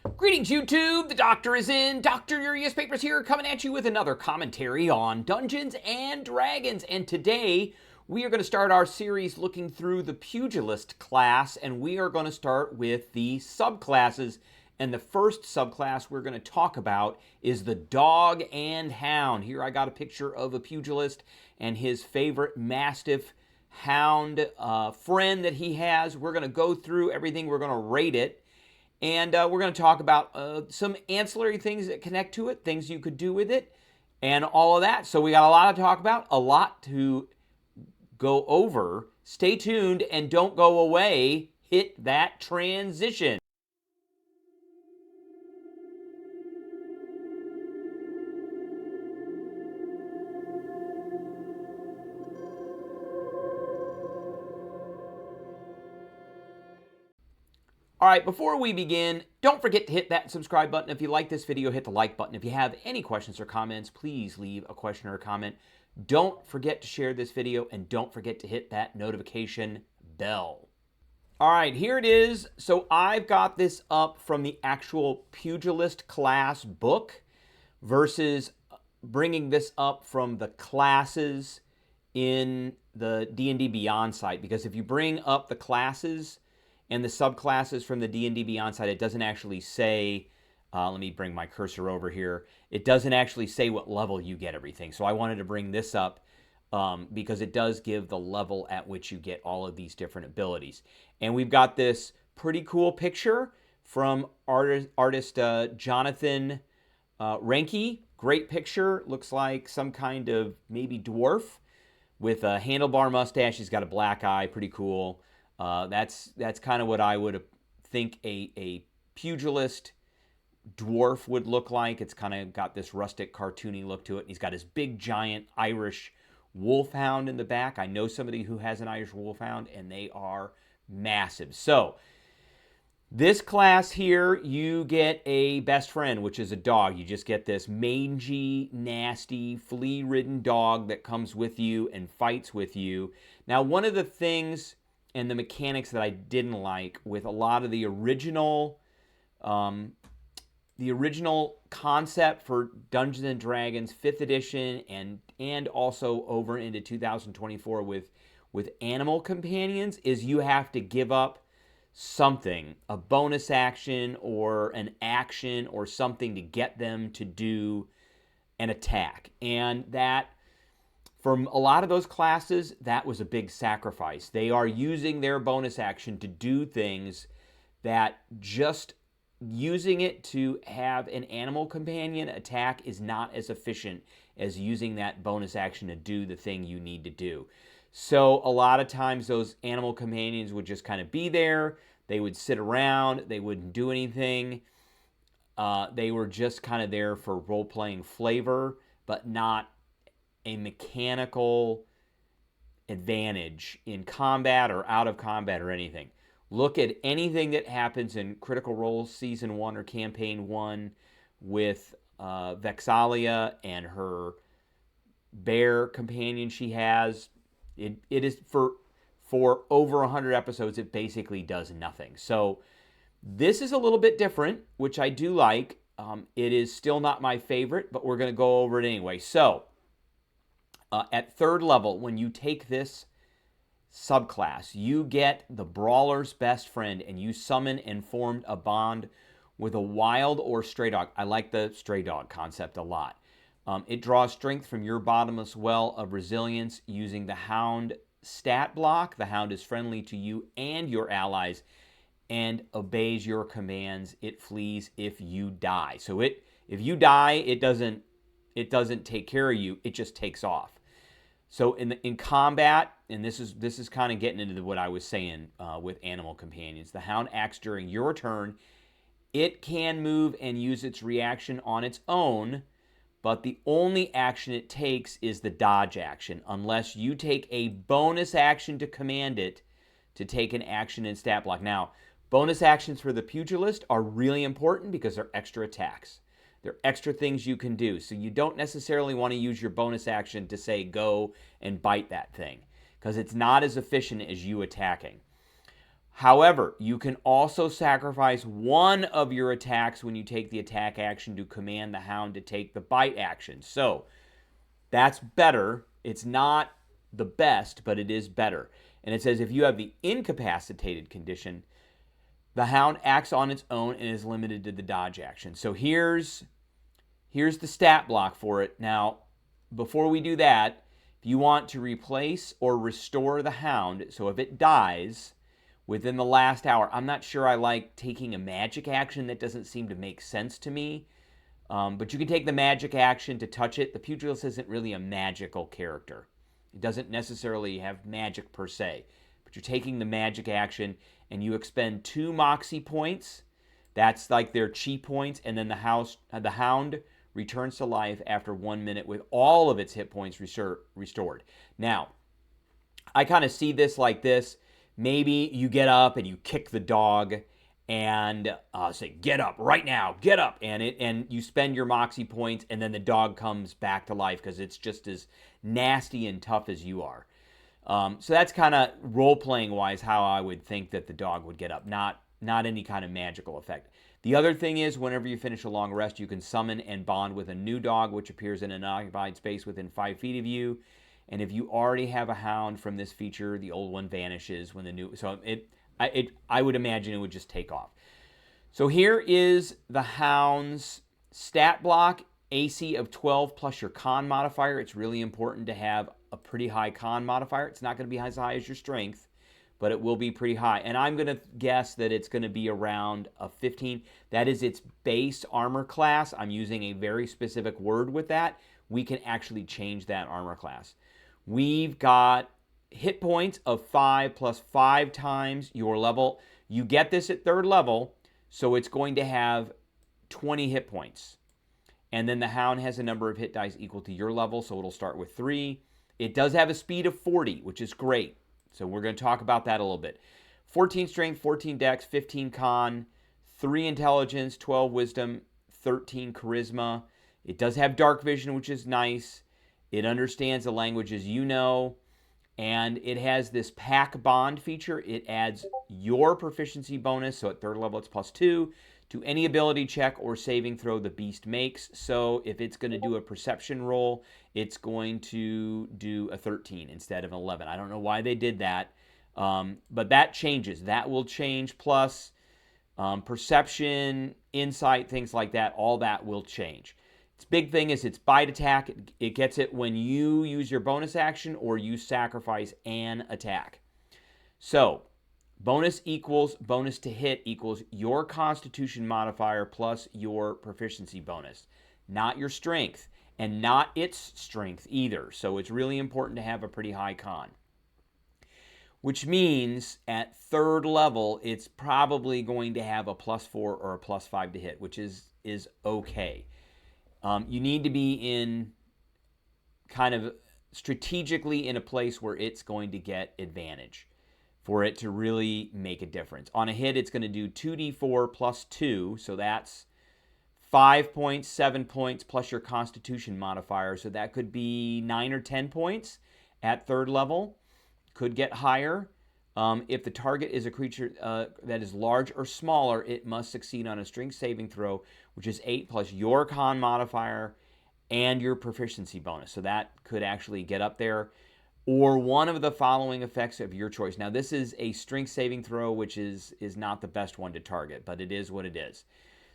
Greetings, YouTube. The Doctor is in. Dr. Urias Papers here, coming at you with another commentary on Dungeons and Dragons. And today, we are going to start our series looking through the Pugilist class, and we are going to start with the subclasses. And the first subclass we're going to talk about is the Dog and Hound. Here I got a picture of a pugilist and his favorite Mastiff Hound friend that he has. We're going to go through everything. We're going to rate it. And we're going to talk about some ancillary things that connect to it, things you could do with it, and all of that. So we got a lot to talk about, a lot to go over. Stay tuned and don't go away. Hit that transition. All right, before we begin, don't forget to hit that subscribe button. If you like this video, hit the like button. If you have any questions or comments, please leave a question or a comment. Don't forget to share this video, and don't forget to hit that notification bell. All right, here it is. So I've got this up from the actual Pugilist class book versus bringing this up from the classes in the D&D Beyond site, because if you bring up the classes and the subclasses from the D&D Beyond site, it doesn't actually say, let me bring my cursor over here. It doesn't actually say what level you get everything. So I wanted to bring this up because it does give the level at which you get all of these different abilities. And we've got this pretty cool picture from artist Jonathan Renke. Great picture. Looks like some kind of maybe dwarf with a handlebar mustache. He's got a black eye. Pretty cool. That's kind of what I would think a pugilist dwarf would look like. It's kind of got this rustic, cartoony look to it. He's got his big, giant Irish wolfhound in the back. I know somebody who has an Irish wolfhound, and they are massive. So this class here, you get a best friend, which is a dog. You just get this mangy, nasty, flea-ridden dog that comes with you and fights with you. Now, one of the things and the mechanics that I didn't like with a lot of the original concept for Dungeons and Dragons 5th edition and also over into 2024 with animal companions is you have to give up something, a bonus action or an action or something to get them to do an attack. And that, for a lot of those classes, that was a big sacrifice. They are using their bonus action to do things that just using it to have an animal companion attack is not as efficient as using that bonus action to do the thing you need to do. So a lot of times those animal companions would just kind of be there. They would sit around. They wouldn't do anything. They were just kind of there for role-playing flavor, but not a mechanical advantage in combat or out of combat or anything. Look at anything that happens in Critical Role Season 1 or Campaign 1 with Vexalia and her bear companion she has. It is for over 100 episodes, it basically does nothing. So this is a little bit different, which I do like. It is still not my favorite, but we're going to go over it anyway. So at 3rd level, when you take this subclass, you get the Brawler's Best Friend, and you summon and form a bond with a wild or stray dog. I like the stray dog concept a lot. It draws strength from your bottomless well of resilience using the Hound stat block. The Hound is friendly to you and your allies and obeys your commands. It flees if you die. So if you die, it doesn't take care of you. It just takes off. So in combat, and this is kind of getting into what I was saying with animal companions, the Hound acts during your turn. It can move and use its reaction on its own, but the only action it takes is the dodge action, unless you take a bonus action to command it to take an action in stat block. Now, bonus actions for the pugilist are really important because they're extra attacks. They're extra things you can do. So you don't necessarily want to use your bonus action to say go and bite that thing, because it's not as efficient as you attacking. However, you can also sacrifice one of your attacks when you take the attack action to command the hound to take the bite action. So that's better. It's not the best, but it is better. And it says if you have the incapacitated condition, the hound acts on its own and is limited to the dodge action. So here's the stat block for it. Now, before we do that, if you want to replace or restore the hound, so if it dies within the last hour, I'm not sure I like taking a magic action. That doesn't seem to make sense to me. But you can take the magic action to touch it. The Pugilist isn't really a magical character. It doesn't necessarily have magic per se. But you're taking the magic action and you expend 2 moxie points. That's like their chi points. And then the hound returns to life after 1 minute with all of its hit points restored. Now, I kind of see this like this. Maybe you get up and you kick the dog and say, get up right now, get up. And you spend your moxie points and then the dog comes back to life because it's just as nasty and tough as you are. So that's kind of role-playing wise how I would think that the dog would get up, not any kind of magical effect. The other thing is whenever you finish a long rest, you can summon and bond with a new dog which appears in an occupied space within 5 feet of you. And if you already have a hound from this feature, the old one vanishes when the new... So I would imagine it would just take off. So here is the hound's stat block, AC of 12 plus your con modifier. It's really important to have a pretty high con modifier. It's not going to be as high as your strength, but it will be pretty high. And I'm going to guess that it's going to be around a 15. That is its base armor class. I'm using a very specific word with that. We can actually change that armor class. We've got hit points of 5 plus 5 times your level. You get this at 3rd level, so it's going to have 20 hit points. And then the hound has a number of hit dice equal to your level, so it'll start with 3. It does have a speed of 40, which is great. So we're going to talk about that a little bit. 14 strength, 14 dex, 15 con, 3 intelligence, 12 wisdom, 13 charisma. It does have dark vision, which is nice. It understands the languages you know. And it has this pack bond feature. It adds your proficiency bonus, so at 3rd level it's plus 2, to any ability check or saving throw the beast makes. So if it's going to do a perception roll, it's going to do a 13 instead of an 11. I don't know why they did that, but that changes. That will change, plus perception, insight, things like that, all that will change. Its big thing is its bite attack. It gets it when you use your bonus action or you sacrifice an attack. So bonus to hit equals your constitution modifier plus your proficiency bonus. Not your strength and not its strength either. So it's really important to have a pretty high con. Which means at 3rd level, it's probably going to have a plus 4 or a plus 5 to hit, which is okay. You need to be in kind of strategically in a place where it's going to get advantage for it to really make a difference. On a hit, it's going to do 2d4 plus 2, so that's 5 points, 7 points, plus your constitution modifier, so that could be 9 or 10 points at 3rd level. Could get higher. If the target is a creature that is large or smaller, it must succeed on a strength saving throw, which is 8 plus your con modifier and your proficiency bonus. So that could actually get up there. Or one of the following effects of your choice. Now, this is a strength saving throw, which is not the best one to target, but it is what it is.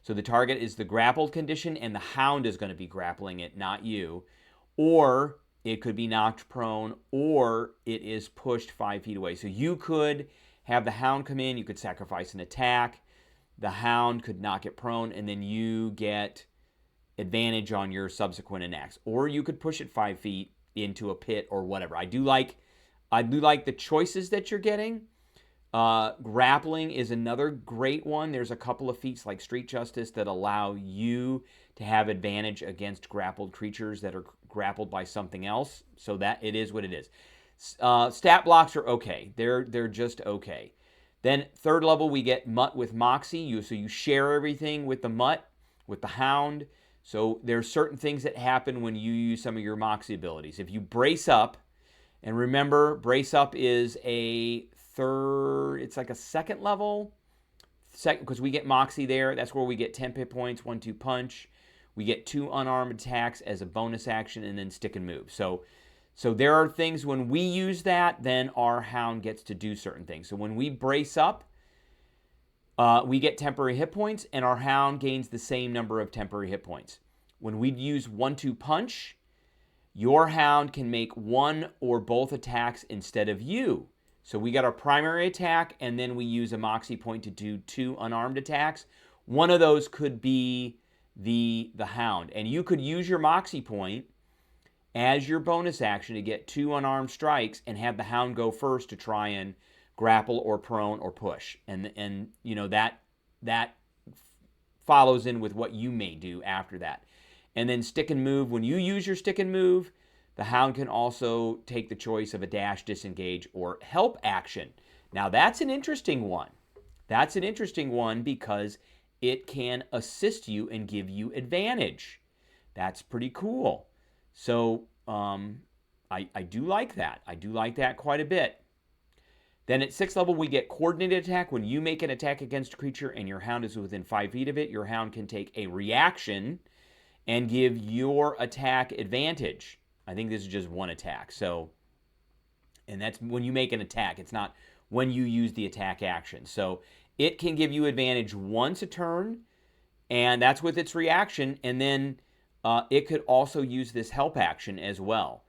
So the target is the grappled condition, and the hound is going to be grappling it, not you. Or it could be knocked prone, or it is pushed 5 feet away. So you could have the hound come in, you could sacrifice an attack, the hound could knock it prone, and then you get advantage on your subsequent attacks. Or you could push it 5 feet into a pit or whatever. I do like the choices that you're getting. Grappling is another great one. There's a couple of feats like Street Justice that allow you to have advantage against grappled creatures that are grappled by something else. So that it is what it is. Stat blocks are okay. They're just okay. Then 3rd level we get Mutt with Moxie. So you share everything with the Mutt, with the Hound. So there's certain things that happen when you use some of your Moxie abilities. If you brace up, and remember, brace up is a it's like a second level. Second, because we get Moxie there. That's where we get 10 hit points, 1-2 punch. We get 2 unarmed attacks as a bonus action, and then stick and move. So there are things when we use that, then our Hound gets to do certain things. So when we brace up, we get temporary hit points, and our Hound gains the same number of temporary hit points. When we use 1-2 punch, your Hound can make one or both attacks instead of you. So we got our primary attack, and then we use a Moxie point to do 2 unarmed attacks. One of those could be the Hound, and you could use your Moxie point as your bonus action to get 2 unarmed strikes and have the Hound go first to try and grapple or prone or push. And you know, that follows in with what you may do after that. And then stick and move. When you use your stick and move, the Hound can also take the choice of a dash, disengage, or help action. Now that's an interesting one. That's an interesting one because it can assist you and give you advantage. That's pretty cool. So I do like that. I do like that quite a bit. Then at 6th level, we get coordinated attack. When you make an attack against a creature and your Hound is within 5 feet of it, your Hound can take a reaction and give your attack advantage. I think this is just one attack. So, and that's when you make an attack. It's not when you use the attack action. So it can give you advantage once a turn, and that's with its reaction. And then it could also use this help action as well.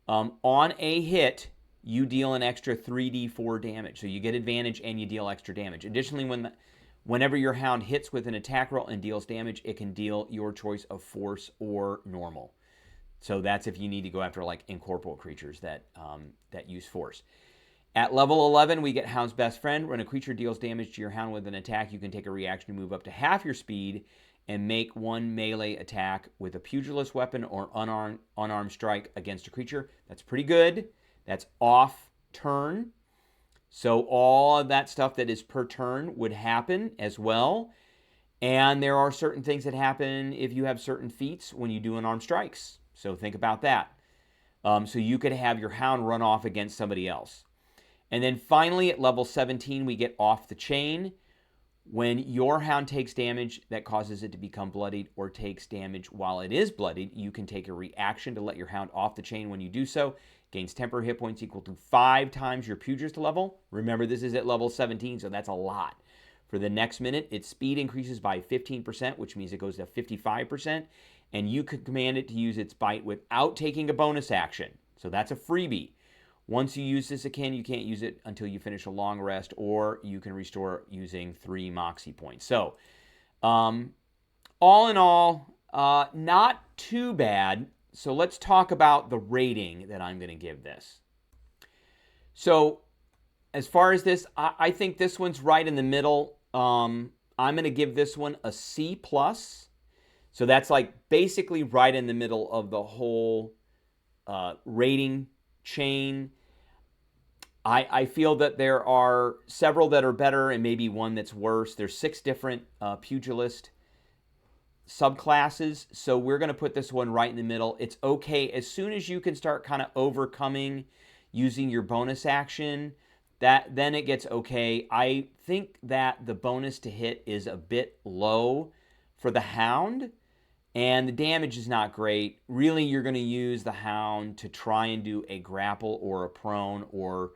On a hit, you deal an extra 3d4 damage. So you get advantage and you deal extra damage. Additionally, whenever your Hound hits with an attack roll and deals damage, it can deal your choice of force or normal. So that's if you need to go after like incorporeal creatures that use force. At level 11, we get Hound's Best Friend. When a creature deals damage to your Hound with an attack, you can take a reaction to move up to half your speed and make one melee attack with a pugilist weapon or unarmed strike against a creature. That's pretty good. That's off turn. So all of that stuff that is per turn would happen as well. And there are certain things that happen if you have certain feats when you do unarmed strikes. So think about that. So you could have your Hound run off against somebody else. And then finally at level 17, we get Off the Chain. When your Hound takes damage that causes it to become bloodied or takes damage while it is bloodied, you can take a reaction to let your Hound off the chain. When you do so, gains temporary hit points equal to 5 times your pugilist level. Remember, this is at level 17, so that's a lot. For the next minute, its speed increases by 15%, which means it goes to 55%, and you could command it to use its bite without taking a bonus action. So that's a freebie. Once you use this again, you can't use it until you finish a long rest, or you can restore using 3 Moxie points. So, all in all, not too bad. So let's talk about the rating that I'm going to give this. So, as far as this, I think this one's right in the middle. I'm going to give this one a C+. So that's like basically right in the middle of the whole rating chain. I feel that there are several that are better and maybe one that's worse. There's 6 different pugilist subclasses, so we're going to put this one right in the middle. It's okay as soon as you can start kind of overcoming using your bonus action, then it gets okay. I think that the bonus to hit is a bit low for the Hound, and the damage is not great. Really, you're going to use the Hound to try and do a grapple or a prone or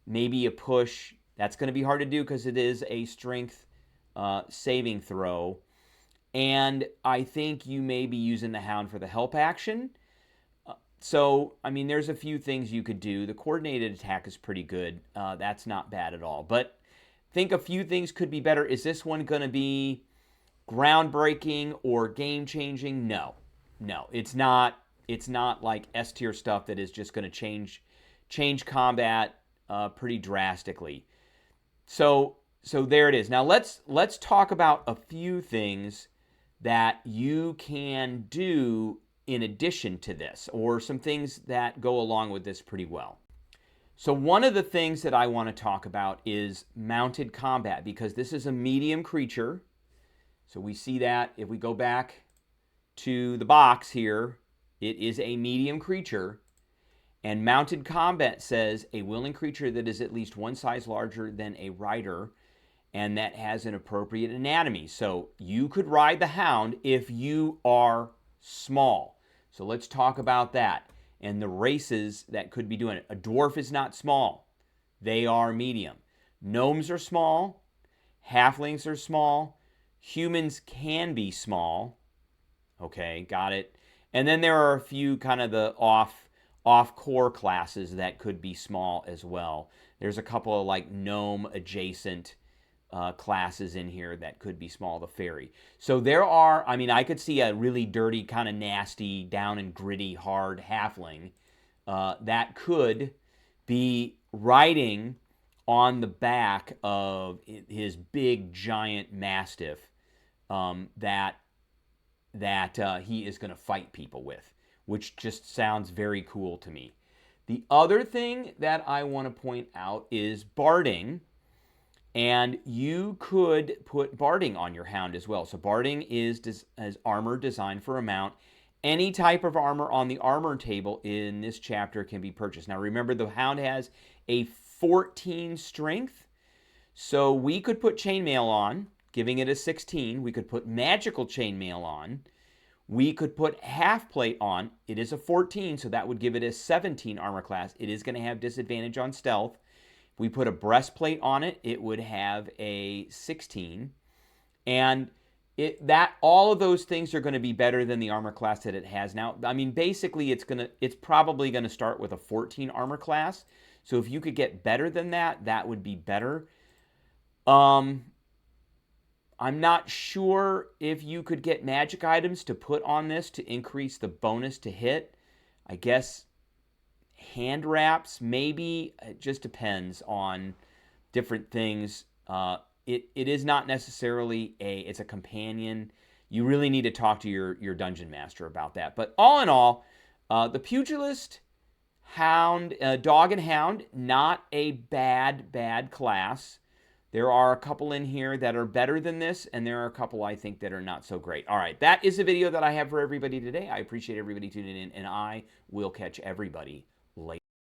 maybe a push. That's going to be hard to do because it is a strength saving throw. And I think you may be using the Hound for the help action. So, I mean, there's a few things you could do. The coordinated attack is pretty good. That's not bad at all. But I think a few things could be better. Is this one going to be groundbreaking or game-changing? No. No, it's not. It's not like S-tier stuff that is just going to change combat pretty drastically. So there it is. Now let's talk about a few things that you can do in addition to this, or some things that go along with this pretty well. So one of the things that I want to talk about is mounted combat, because this is a medium creature. So we see that if we go back to the box here, it is a medium creature. And Mounted Combat says a willing creature that is at least one size larger than a rider and that has an appropriate anatomy. So you could ride the Hound if you are small. So let's talk about that and the races that could be doing it. A dwarf is not small. They are medium. Gnomes are small. Halflings are small. Humans can be small. Okay, got it. And then there are a few kind of the off core classes that could be small as well. There's a couple of like gnome adjacent classes in here that could be small, the fairy. So there are, I mean, I could see a really dirty, kind of nasty, down and gritty, hard halfling that could be riding on the back of his big, giant mastiff that he is going to fight people with, which just sounds very cool to me. The other thing that I want to point out is barding. And you could put barding on your Hound as well. So barding is armor designed for a mount. Any type of armor on the armor table in this chapter can be purchased. Now remember, the Hound has a 14 strength. So we could put chainmail on, giving it a 16. We could put magical chainmail on. We could put half plate on. It is a 14, so that would give it a 17 armor class. It is going to have disadvantage on stealth. We put a breastplate on it, it would have a 16. And all of those things are going to be better than the armor class that it has now. I mean, basically it's probably going to start with a 14 armor class. So if you could get better than that, that would be better. I'm not sure if you could get magic items to put on this to increase the bonus to hit. I guess hand wraps, maybe. It just depends on different things. It is not necessarily it's a companion. You really need to talk to your dungeon master about that. But all in all, the Pugilist Hound, Dog and Hound, not a bad class. There are a couple in here that are better than this, and there are a couple I think that are not so great. All right, that is the video that I have for everybody today. I appreciate everybody tuning in, and I will catch everybody